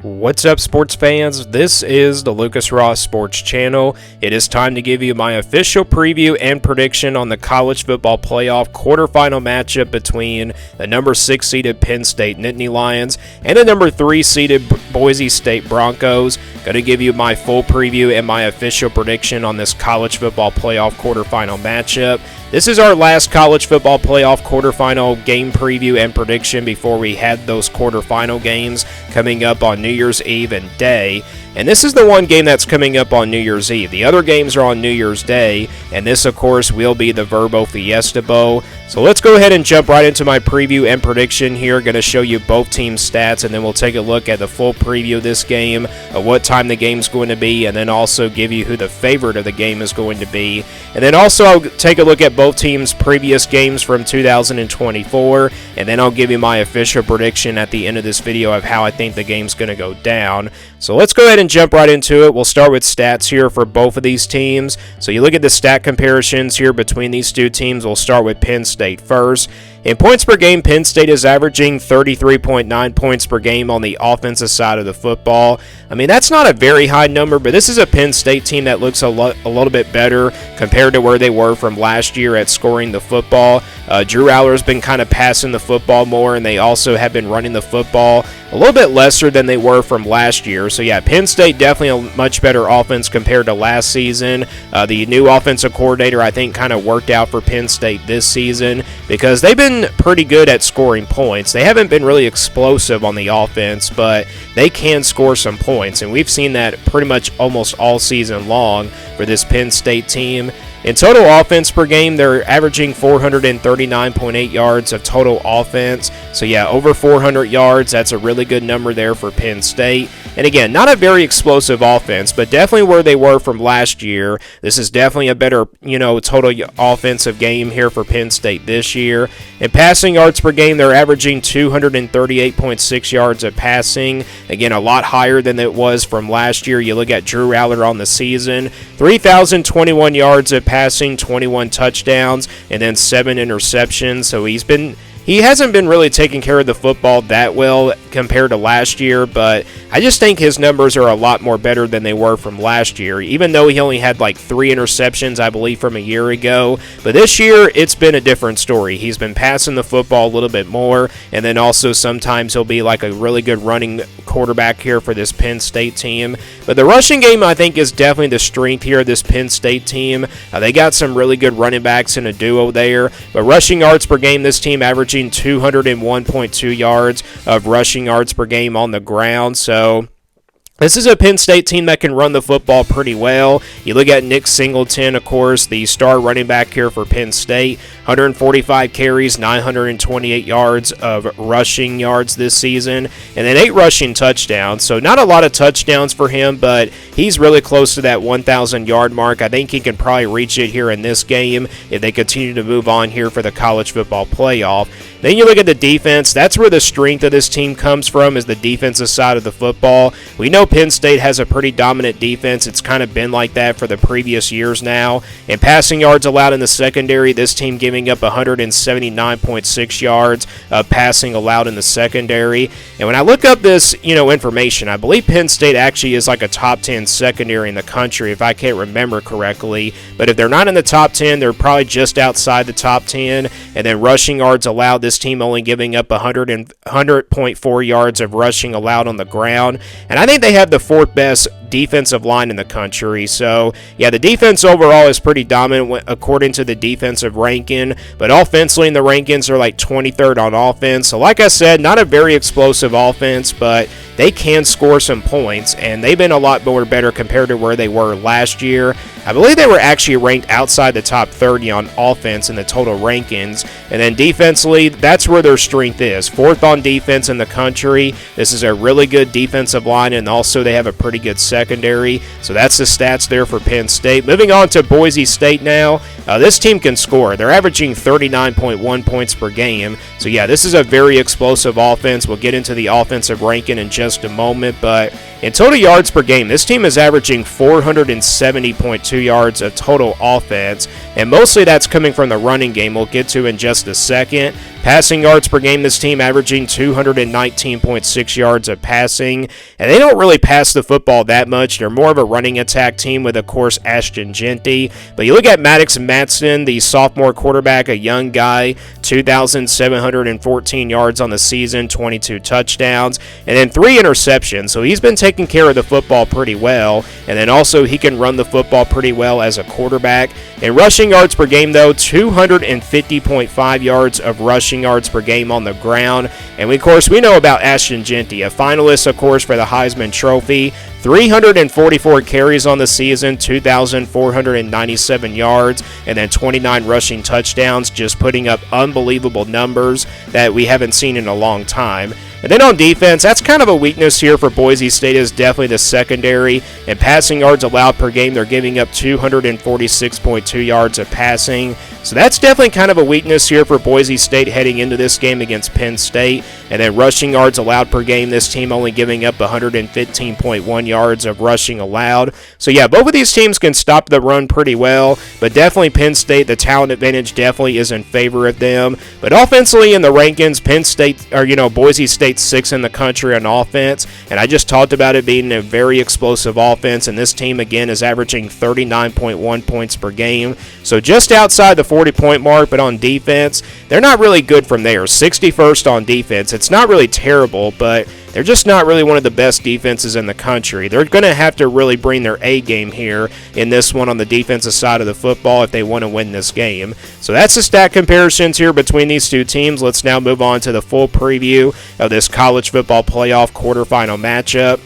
What's up, sports fans? This is the Lucas Ross Sports Channel. It is time to give you my official preview and prediction on the college football playoff quarterfinal matchup between the number 6 seeded Penn State Nittany Lions and the number 3 seeded Boise State Broncos. Going to give you my full preview and my official prediction on this college football playoff quarterfinal matchup. This is our last college football playoff quarterfinal game preview and prediction before we had those quarterfinal games coming up on New Year's Eve and Day. And this is the one game that's coming up on New Year's Eve. The other games are on New Year's Day, and this, of course, will be the Verbo Fiesta Bowl. So let's go ahead and jump right into my preview and prediction here. Going to show you both teams' stats, and then we'll take a look at the full preview of this game, what time the game's going to be, and then also give you who the favorite of the game is going to be. And then also I'll take a look at both teams' previous games from 2024, and then I'll give you my official prediction at the end of this video of how I think the game's going to go down. So let's go ahead and jump right into it. We'll start with stats here for both of these teams. So you look at the stat comparisons here between these two teams. We'll start with Penn State first. In points per game, Penn State is averaging 33.9 points per game on the offensive side of the football. I mean, that's not a very high number, but this is a Penn State team that looks a little bit better compared to where they were from last year at scoring the football. Drew Aller's been kind of passing the football more, and they also have been running the football a little bit lesser than they were from last year. So, yeah, Penn State definitely a much better offense compared to last season. The new offensive coordinator, I think, kind of worked out for Penn State this season because they've been pretty good at scoring points. They haven't been really explosive on the offense, but they can score some points, and we've seen that pretty much almost all season long for this Penn State team. In total offense per game, they're averaging 439.8 yards of total offense. So, yeah, over 400 yards. That's a really good number there for Penn State. And, again, not a very explosive offense, but definitely where they were from last year. This is definitely a better, total offensive game here for Penn State this year. In passing yards per game, they're averaging 238.6 yards of passing. Again, a lot higher than it was from last year. You look at Drew Aller on the season, 3,021 yards of passing, 21 touchdowns, and then 7 interceptions. So he hasn't been really taking care of the football that well compared to last year, but I just think his numbers are a lot more better than they were from last year, even though he only had like 3 interceptions, I believe, from a year ago. But this year, it's been a different story. He's been passing the football a little bit more, and then also sometimes he'll be like a really good running quarterback here for this Penn State team. But the rushing game, I think, is definitely the strength here of this Penn State team. They got some really good running backs in a duo there, but rushing yards per game, this team averaging 201.2 yards of rushing yards per game on the ground. So this is a Penn State team that can run the football pretty well. You look at Nick Singleton, of course, the star running back here for Penn State, 145 carries, 928 yards of rushing yards this season, and then 8 rushing touchdowns. So not a lot of touchdowns for him, but he's really close to that 1,000-yard mark. I think he can probably reach it here in this game if they continue to move on here for the college football playoff. Then you look at the defense. That's where the strength of this team comes from, is the defensive side of the football. We know Penn State has a pretty dominant defense. It's kind of been like that for the previous years now. And passing yards allowed in the secondary, this team giving up 179.6 yards of passing allowed in the secondary. And when I look up this, information, I believe Penn State actually is like a top 10 secondary in the country, if I can't remember correctly. But if they're not in the top 10, they're probably just outside the top 10. And then rushing yards allowed, this team only giving up 100.4 yards of rushing allowed on the ground. And I think they have the 4th best defensive line in the country. So, yeah, the defense overall is pretty dominant according to the defensive ranking, but offensively in the rankings are like 23rd on offense. So, like I said, not a very explosive offense, but they can score some points, and they've been a lot more better compared to where they were last year. I believe they were actually ranked outside the top 30 on offense in the total rankings. And then defensively, that's where their strength is. 4th on defense in the country. This is a really good defensive line, and also they have a pretty good secondary. So that's the stats there for Penn State. Moving on to Boise State now. This team can score. They're averaging 39.1 points per game. So, yeah, this is a very explosive offense. We'll get into the offensive ranking in just a moment, but in total yards per game, this team is averaging 470.2 yards of total offense, and mostly that's coming from the running game we'll get to in just a second. Passing yards per game, this team averaging 219.6 yards of passing, and they don't really pass the football that much. They're more of a running attack team with, of course, Ashton Jeanty. But you look at Maddox Matson, the sophomore quarterback, a young guy, 2,714 yards on the season, 22 touchdowns, and then 3 interceptions. So he's been taking care of the football pretty well, and then also he can run the football pretty well as a quarterback. And rushing yards per game, though, 250.5 yards of rushing yards per game on the ground. And of course, we know about Ashton Jeanty, a finalist, of course, for the Heisman Trophy. 344 carries on the season, 2,497 yards, and then 29 rushing touchdowns, just putting up unbelievable numbers that we haven't seen in a long time. And then on defense, that's kind of a weakness here for Boise State, is definitely the secondary. And passing yards allowed per game, they're giving up 246.2 yards of passing. So that's definitely kind of a weakness here for Boise State heading into this game against Penn State. And then rushing yards allowed per game, this team only giving up 115.1 yards of rushing allowed. So yeah, both of these teams can stop the run pretty well, but definitely Penn State, the talent advantage definitely is in favor of them. But offensively in the rankings, Penn State, or Boise State 6th in the country on offense, and I just talked about it being a very explosive offense, and this team again is averaging 39.1 points per game, so just outside the 40-point mark. But on defense, they're not really good from there. 61st on defense. It's not really terrible, but they're just not really one of the best defenses in the country. They're going to have to really bring their A game here in this one on the defensive side of the football if they want to win this game. So that's the stat comparisons here between these two teams. Let's now move on to the full preview of this college football playoff quarterfinal matchup.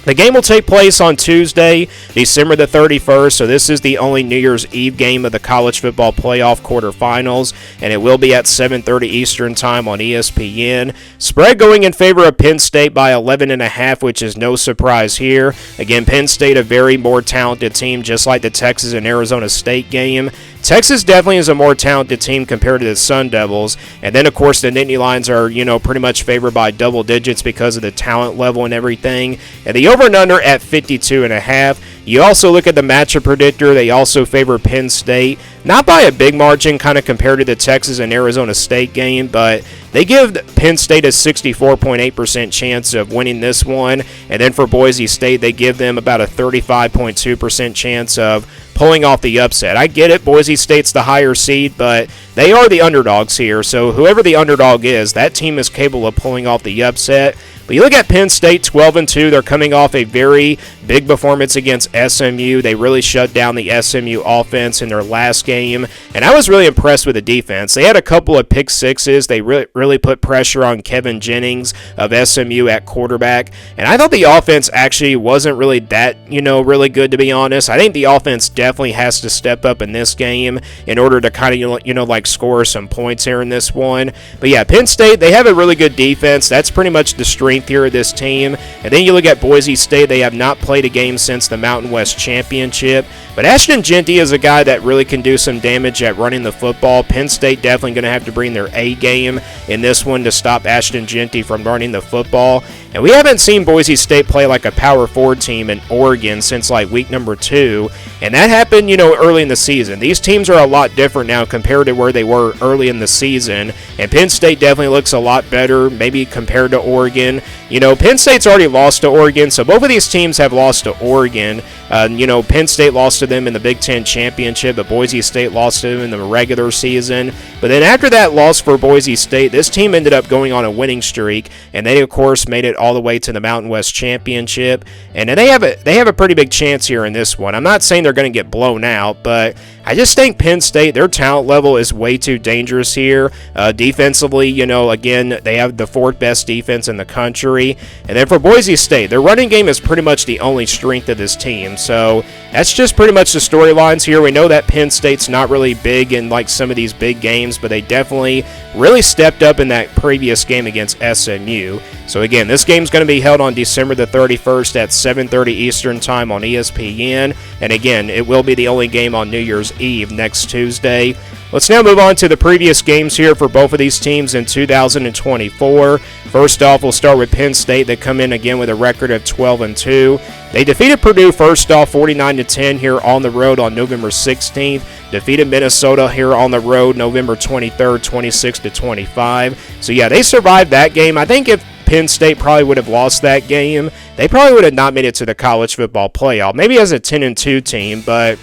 The game will take place on Tuesday, December the 31st, so this is the only New Year's Eve game of the college football playoff quarterfinals, and it will be at 7:30 Eastern Time on ESPN. Spread going in favor of Penn State by 11.5, which is no surprise here. Again, Penn State, a very more talented team, just like the Texas and Arizona State game. Texas definitely is a more talented team compared to the Sun Devils. And then, of course, the Nittany Lions are, pretty much favored by double digits because of the talent level and everything. And the over and under at 52.5. You also look at the matchup predictor. They also favor Penn State. Not by a big margin kind of compared to the Texas and Arizona State game, but they give Penn State a 64.8% chance of winning this one. And then for Boise State, they give them about a 35.2% chance of pulling off the upset. I get it, Boise State's the higher seed, but they are the underdogs here. So whoever the underdog is, that team is capable of pulling off the upset. But you look at Penn State, 12-2. They're coming off a very big performance against SMU. They really shut down the SMU offense in their last game, and I was really impressed with the defense. They had a couple of pick sixes. They really put pressure on Kevin Jennings of SMU at quarterback, and I thought the offense actually wasn't really that, really good, to be honest. I think the offense definitely has to step up in this game in order to kind of, score some points here in this one. But yeah, Penn State, they have a really good defense. That's pretty much the strength here of this team. And then you look at Boise State, they have not played a game since the Mountain West Championship, but Ashton Jeanty is a guy that really can do some damage at running the football. Penn State definitely going to have to bring their A game in this one to stop Ashton Jeanty from running the football. And we haven't seen Boise State play like a Power 4 team in Oregon since week number 2, and that happened early in the season. These teams are a lot different now compared to where they were early in the season, and Penn State definitely looks a lot better maybe compared to Oregon. Penn State's already lost to Oregon, so both of these teams have lost to Oregon. Penn State lost to them in the Big Ten Championship, but Boise State lost to them in the regular season. But then after that loss for Boise State, this team ended up going on a winning streak, and they, of course, made it all the way to the Mountain West Championship. And they have a pretty big chance here in this one. I'm not saying they're going to get blown out, but I just think Penn State, their talent level is way too dangerous here. Defensively, again, they have the 4th best defense in the country. And then for Boise State, their running game is pretty much the only strength of this team. So that's just pretty much the storylines here. We know that Penn State's not really big in some of these big games, but they definitely really stepped up in that previous game against SMU. So again, this game's going to be held on December the 31st at 7:30 Eastern Time on ESPN. And again, it will be the only game on New Year's Eve next Tuesday. Let's now move on to the previous games here for both of these teams in 2024. First off, we'll start with Penn State. They come in again with a record of 12-2. They defeated Purdue first off 49-10 here on the road on November 16th. Defeated Minnesota here on the road November 23rd, 26-25. So yeah, they survived that game. I think if Penn State probably would have lost that game, they probably would have not made it to the college football playoff. Maybe as a 10-2 team, but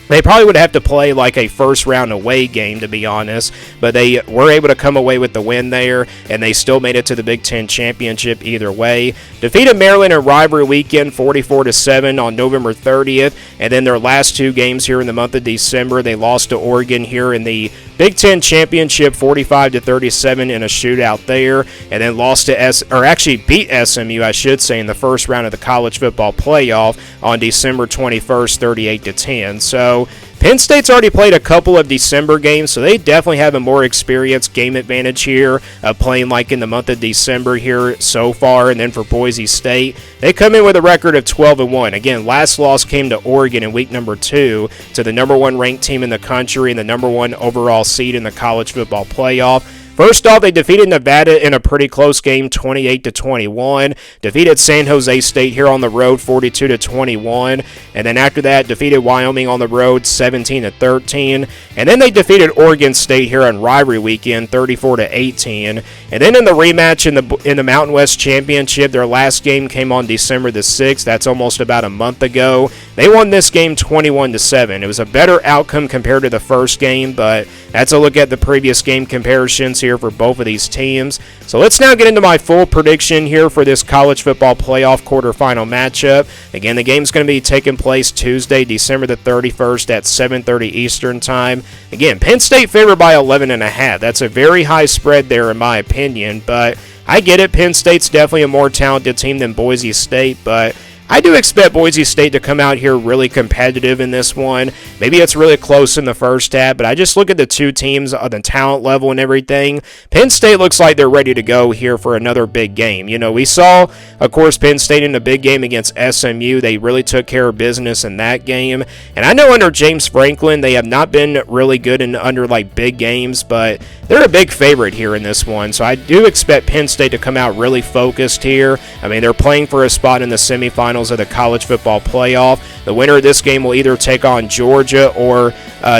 they probably would have to play like a first-round away game, to be honest, but they were able to come away with the win there, and they still made it to the Big Ten Championship either way. Defeated Maryland in rivalry weekend 44-7 on November 30th, and then their last two games here in the month of December, they lost to Oregon here in the Big Ten Championship 45-37 in a shootout there, and then lost to beat SMU, I should say, in the first round of the college football playoff on December 21st, 38-10. So Penn State's already played a couple of December games, so they definitely have a more experienced game advantage here, playing like in the month of December here so far. And then for Boise State, they come in with a record of 12-1. Again, last loss came to Oregon in week number 2 to the number 1 ranked team in the country and the number 1 overall seed in the college football playoff. First off, they defeated Nevada in a pretty close game, 28-21. Defeated San Jose State here on the road, 42-21. And then after that, defeated Wyoming on the road, 17-13. And then they defeated Oregon State here on rivalry weekend, 34-18. And then in the rematch in the Mountain West Championship, their last game came on December the 6th. That's almost about a month ago. They won this game 21-7. It was a better outcome compared to the first game, but that's a look at the previous game comparisons here for both of these teams. So let's now get into my full prediction here for this college football playoff quarterfinal matchup. Again, the game's going to be taking place Tuesday, December the 31st at 7:30 Eastern Time. Again, Penn State favored by 11.5. That's a very high spread there in my opinion, but I get it. Penn State's definitely a more talented team than Boise State, but I do expect Boise State to come out here really competitive in this one. Maybe it's really close in the first half, but I just look at the two teams on the talent level and everything. Penn State looks like they're ready to go here for another big game. You know, we saw, of course, Penn State in a big game against SMU. They really took care of business in that game. And I know under James Franklin, they have not been really good under like big games, but they're a big favorite here in this one. So I do expect Penn State to come out really focused here. I mean, they're playing for a spot in the semifinals of the college football playoff. The winner of this game will either take on Georgia or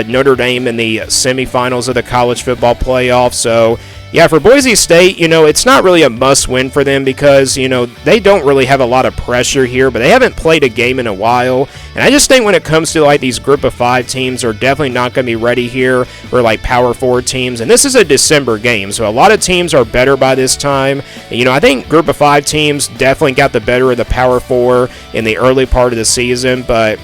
Notre Dame in the semifinals of the college football playoff. So yeah, for Boise State, you know, it's not really a must-win for them because, you know, they don't really have a lot of pressure here, but they haven't played a game in a while. And I just think when it comes to, like, these group of 5 teams are definitely not going to be ready here for, like, Power 4 teams. And this is a December game, so a lot of teams are better by this time. And, you know, I think group of 5 teams definitely got the better of the Power 4 in the early part of the season, but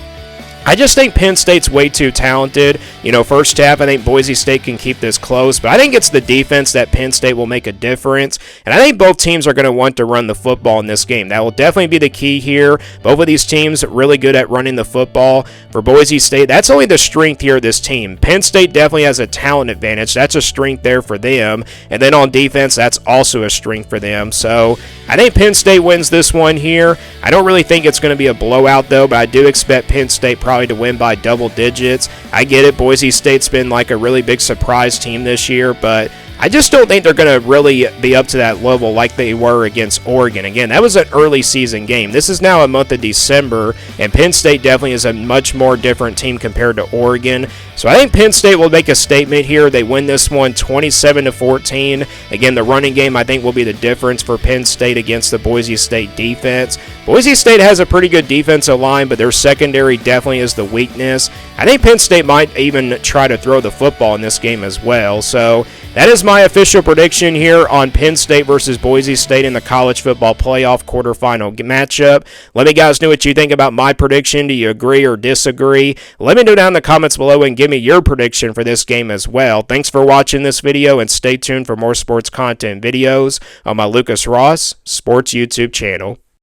I just think Penn State's way too talented. You know, first half, I think Boise State can keep this close, but I think it's the defense that Penn State will make a difference, and I think both teams are going to want to run the football in this game. That will definitely be the key here. Both of these teams are really good at running the football. For Boise State, that's only the strength here of this team. Penn State definitely has a talent advantage. That's a strength there for them, and then on defense, that's also a strength for them. So I think Penn State wins this one here. I don't really think it's going to be a blowout, though, but I do expect Penn State probably to win by double digits. I get it. Boise State's been like a really big surprise team this year, but I just don't think they're going to really be up to that level like they were against Oregon. Again, that was an early season game. This is now a month of December, and Penn State definitely is a much more different team compared to Oregon. So I think Penn State will make a statement here. They win this one 27-14. Again, the running game I think will be the difference for Penn State against the Boise State defense. Boise State has a pretty good defensive line, but their secondary definitely is the weakness. I think Penn State might even try to throw the football in this game as well. So that is my official prediction here on Penn State versus Boise State in the college football playoff quarterfinal matchup. Let me guys know what you think about my prediction. Do you agree or disagree? Let me know down in the comments below and give me your prediction for this game as well. Thanks for watching this video, and stay tuned for more sports content videos on my Lucas Ross Sports YouTube channel.